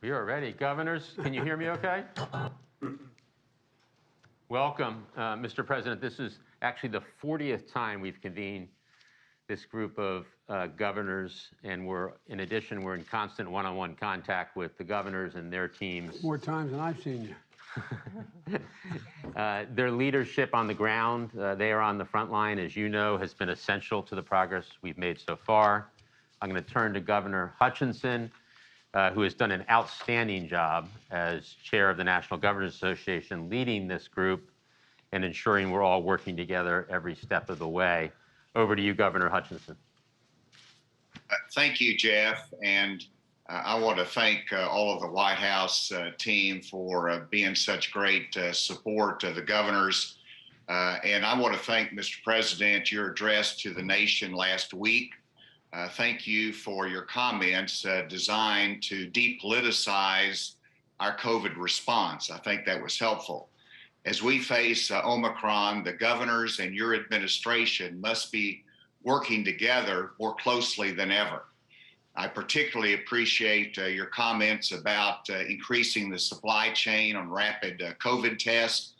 We are ready. Governors, can you hear me okay? Welcome, Mr. President. This is actually the 40th time we've convened this group of governors, and in addition, we're in constant one-on-one contact with the governors and their teams. More times than I've seen you. Their leadership on the ground, they are on the front line, as you know, has been essential to the progress we've made so far. I'm going to turn to Governor Hutchinson, who has done an outstanding job as chair of the National Governors Association, leading this group and ensuring we're all working together every step of the way. Over to you, Governor Hutchinson. Thank you, Jeff. And I want to thank all of the White House team for being such great support to the governors. And I want to thank, Mr. President, your address to the nation last week. Thank you for your comments designed to depoliticize our COVID response. I think that was helpful. As we face Omicron, the governors and your administration must be working together more closely than ever. I particularly appreciate your comments about increasing the supply chain on rapid COVID tests.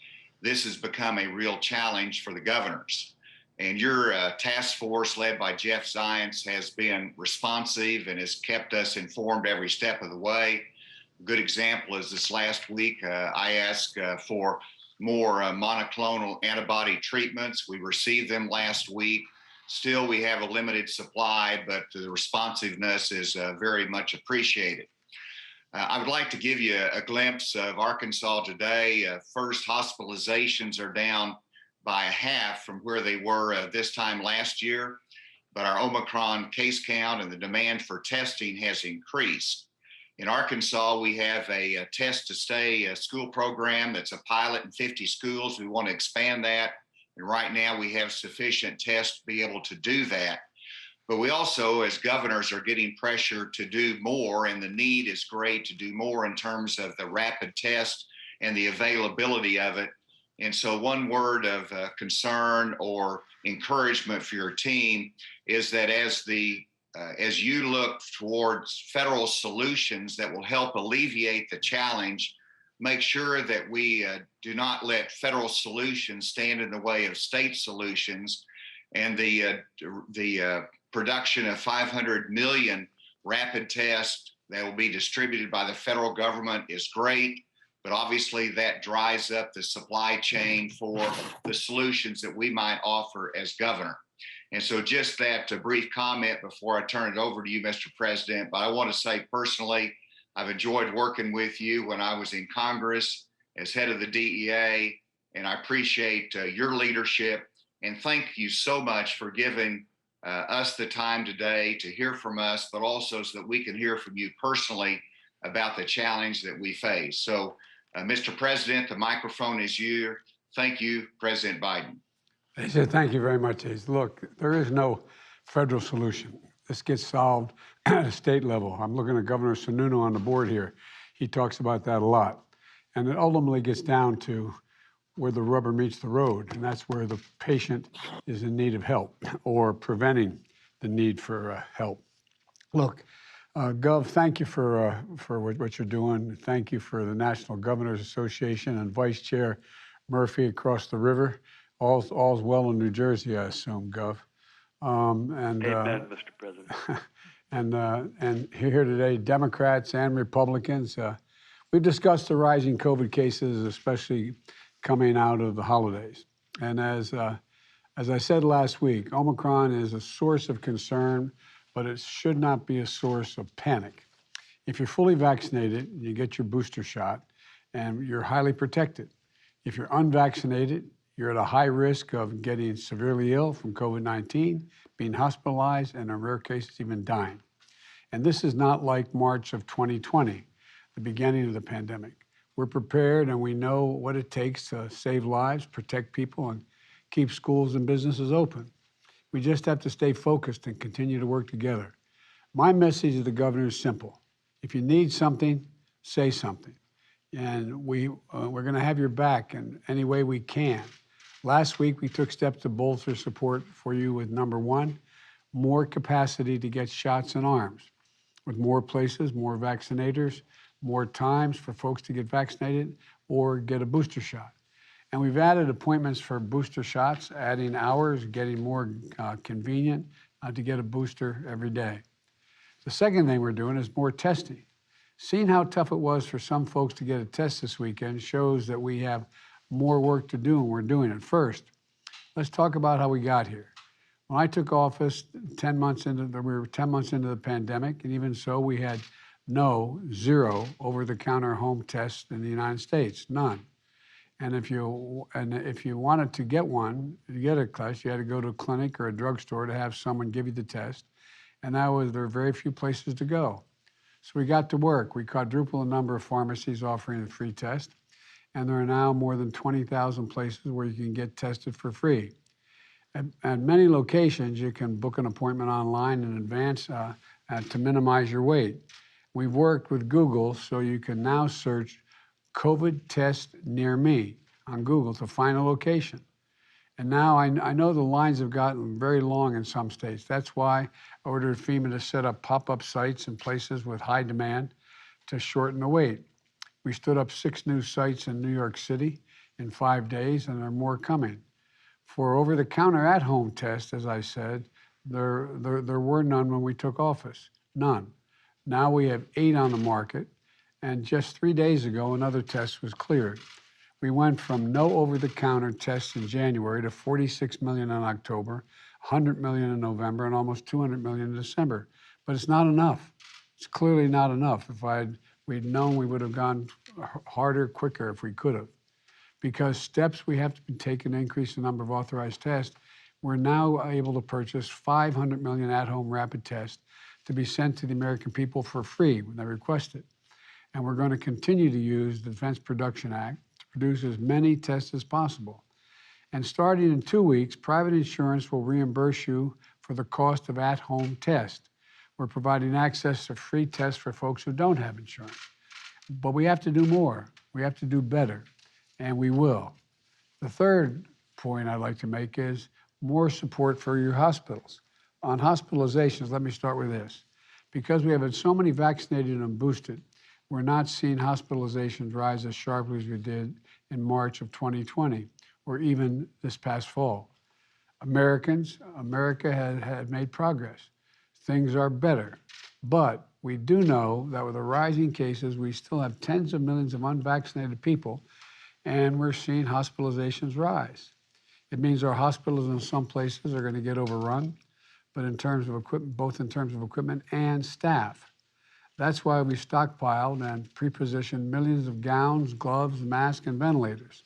This has become a real challenge for the governors. And your task force led by Jeff Zients has been responsive and has kept us informed every step of the way. A good example is this last week, I asked for more monoclonal antibody treatments. We received them last week. Still, we have a limited supply, but the responsiveness is very much appreciated. I would like to give you a glimpse of Arkansas today. First, hospitalizations are down by a half from where they were this time last year, but our Omicron case count and the demand for testing has increased. In Arkansas, we have a Test to Stay school program that's a pilot in 50 schools. We want to expand that. And right now we have sufficient tests to be able to do that. But we also, as governors, are getting pressure to do more, and the need is great to do more in terms of the rapid test and the availability of it. And so one word of concern or encouragement for your team is that as you look towards federal solutions that will help alleviate the challenge, make sure that we do not let federal solutions stand in the way of state solutions. And the production of 500 million rapid tests that will be distributed by the federal government is great. But obviously that dries up the supply chain for the solutions that we might offer as governor. And so just that brief comment before I turn it over to you, Mr. President, but I want to say personally, I've enjoyed working with you when I was in Congress as head of the DEA, and I appreciate your leadership. And thank you so much for giving us the time today to hear from us, but also so that we can hear from you personally about the challenge that we face. So, Mr. President, the microphone is yours. Thank you, President Biden. They said, thank you very much, Ace. Look, there is no federal solution. This gets solved at a state level. I'm looking at Governor Sununu on the board here. He talks about that a lot. And it ultimately gets down to where the rubber meets the road, and that's where the patient is in need of help or preventing the need for help. Look, Gov, thank you for what you're doing. Thank you for the National Governors Association and Vice Chair Murphy across the river. All's well in New Jersey, I assume, Gov. Amen, Mr. President. and here today, Democrats and Republicans. We've discussed the rising COVID cases, especially coming out of the holidays. And as I said last week, Omicron is a source of concern, but it should not be a source of panic. If you're fully vaccinated, you get your booster shot, and you're highly protected. If you're unvaccinated, you're at a high risk of getting severely ill from COVID-19, being hospitalized, and in rare cases, even dying. And this is not like March of 2020, the beginning of the pandemic. We're prepared and we know what it takes to save lives, protect people, and keep schools and businesses open. We just have to stay focused and continue to work together. My message to the governor is simple. If you need something, say something. And we're going to have your back in any way we can. Last week, we took steps to bolster support for you with number one, more capacity to get shots in arms. with more places, more vaccinators, more times for folks to get vaccinated or get a booster shot. And we've added appointments for booster shots, adding hours, getting more convenient to get a booster every day. The second thing we're doing is more testing. Seeing how tough it was for some folks to get a test this weekend shows that we have more work to do, and we're doing it. First, let's talk about how we got here. When I took office we were 10 months into the pandemic, and even so, we had zero over-the-counter home tests in the United States, none. And if you wanted to get one, to get a test, you had to go to a clinic or a drugstore to have someone give you the test, and there were very few places to go. So we got to work. We quadrupled the number of pharmacies offering a free test, and there are now more than 20,000 places where you can get tested for free. At many locations, you can book an appointment online in advance to minimize your wait. We've worked with Google, so you can now search COVID test near me on Google to find a location. And now I know the lines have gotten very long in some states. That's why I ordered FEMA to set up pop-up sites in places with high demand to shorten the wait. We stood up 6 new sites in New York City in 5 days, and there are more coming. For over-the-counter at-home tests, as I said, there were none when we took office, none. Now we have 8 on the market, and just 3 days ago, another test was cleared. We went from no over-the-counter tests in January to 46 million in October, 100 million in November, and almost 200 million in December. But it's not enough. It's clearly not enough. If we'd known, we would have gone harder, quicker if we could have. Because steps we have to take to increase the number of authorized tests, we're now able to purchase 500 million at-home rapid tests to be sent to the American people for free when they request it. And we're going to continue to use the Defense Production Act to produce as many tests as possible. And starting in 2 weeks, private insurance will reimburse you for the cost of at-home tests. We're providing access to free tests for folks who don't have insurance. But we have to do more. We have to do better, and we will. The third point I'd like to make is more support for your hospitals. On hospitalizations, let me start with this. Because we have had so many vaccinated and boosted, we're not seeing hospitalizations rise as sharply as we did in March of 2020, or even this past fall. America had made progress. Things are better. But we do know that with the rising cases, we still have tens of millions of unvaccinated people, and we're seeing hospitalizations rise. It means our hospitals in some places are going to get overrun, but in terms of equipment, both in terms of equipment and staff. That's why we stockpiled and pre-positioned millions of gowns, gloves, masks, and ventilators.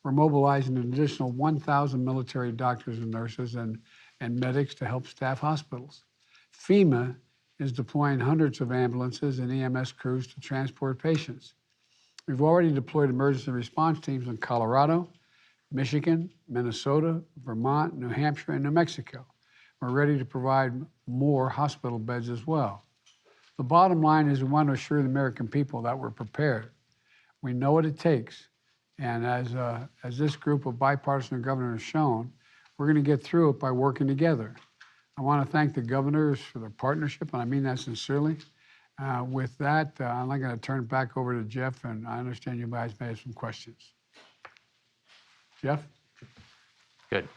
We're mobilizing an additional 1,000 military doctors and nurses and medics to help staff hospitals. FEMA is deploying hundreds of ambulances and EMS crews to transport patients. We've already deployed emergency response teams in Colorado, Michigan, Minnesota, Vermont, New Hampshire, and New Mexico. We're ready to provide more hospital beds as well. The bottom line is we want to assure the American people that we're prepared. We know what it takes. And as this group of bipartisan governors has shown, we're going to get through it by working together. I want to thank the governors for their partnership, and I mean that sincerely. With that, I'm going to turn it back over to Jeff, and I understand you guys may have some questions. Jeff? Good.